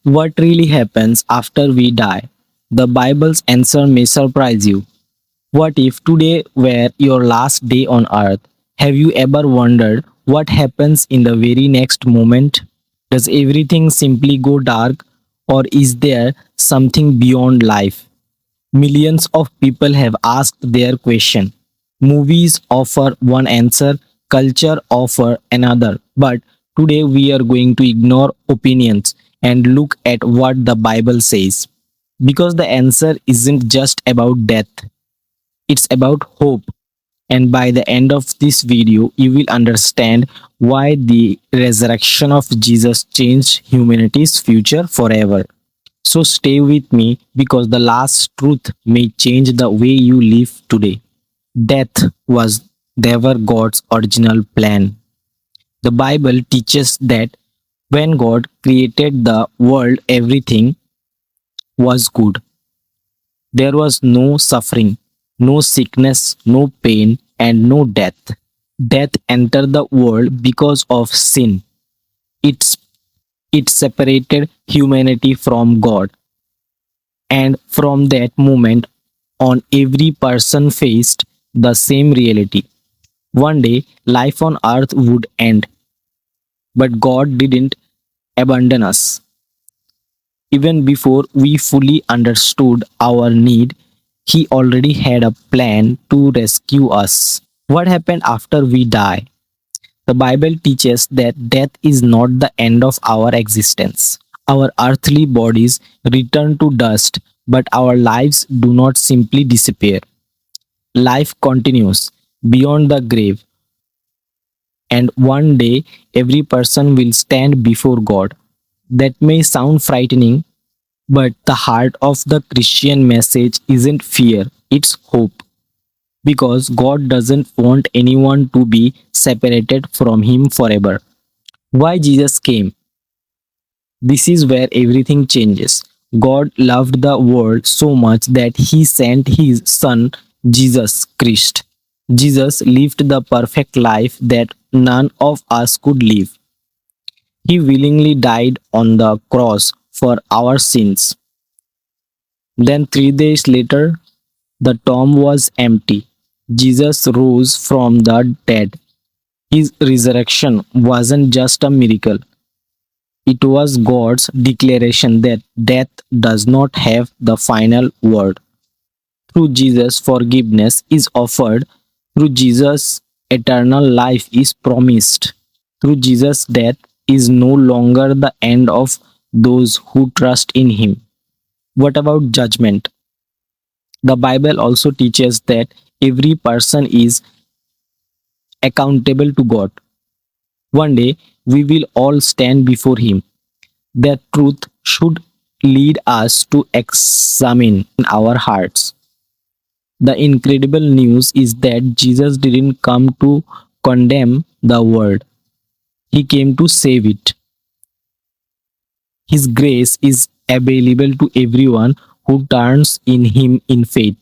What really happens after we die? The Bible's answer may surprise you. What if today were your last day on earth? Have you ever wondered what happens in the very next moment? Does everything simply go dark, or is there something beyond life? Millions of people have asked their question. Movies offer one answer, culture offer another. But today we are going to ignore opinions and look at what the Bible says. Because the answer isn't just about death, it's about hope. And by the end of this video, you will understand why the resurrection of Jesus changed humanity's future forever. So stay with me because the last truth may change the way you live today. Death was never God's original plan. The Bible teaches that when God created the world, everything was good. There was no suffering, no sickness, no pain, and no death. Death entered the world because of sin. It's, it separated humanity from God. And from that moment on, every person faced the same reality. One day, life on earth would end, but God didn't abandon us. Even before we fully understood our need, He already had a plan to rescue us. What happened after we die? The Bible teaches that death is not the end of our existence. Our earthly bodies return to dust, but our lives do not simply disappear. Life continues beyond the grave, and one day every person will stand before God. That may sound frightening, but the heart of the Christian message isn't fear, it's hope. Because God doesn't want anyone to be separated from Him forever. Why Jesus came? This is where everything changes. God loved the world so much that He sent His Son, Jesus Christ. Jesus lived the perfect life that none of us could live. He willingly died on the cross for our sins. Then, 3 days later, the tomb was empty. Jesus rose from the dead. His resurrection wasn't just a miracle, it was God's declaration that death does not have the final word. Through Jesus, forgiveness is offered. Through Jesus, eternal life is promised. Through Jesus' death is no longer the end of those who trust in Him. What about judgment? The Bible also teaches that every person is accountable to God. One day, we will all stand before Him. That truth should lead us to examine our hearts. The incredible news is that Jesus didn't come to condemn the world, He came to save it. His grace is available to everyone who turns in Him in faith.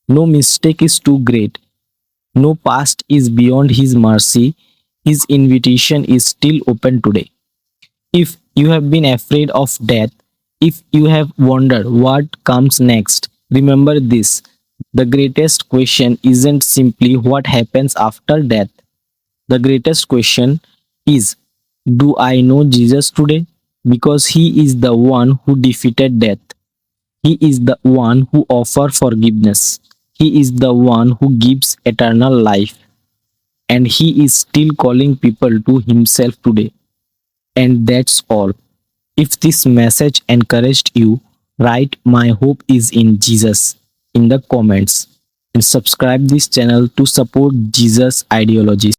No mistake is too great, no past is beyond His mercy. His invitation is still open today. If you have been afraid of death, if you have wondered what comes next, remember this. The greatest question isn't simply what happens after death. The greatest question is, do I know Jesus today? Because He is the one who defeated death. He is the one who offers forgiveness. He is the one who gives eternal life. And He is still calling people to Himself today. And that's all. If this message encouraged you, write "My hope is in Jesus" in the comments and subscribe this channel to support Jesus ideologies.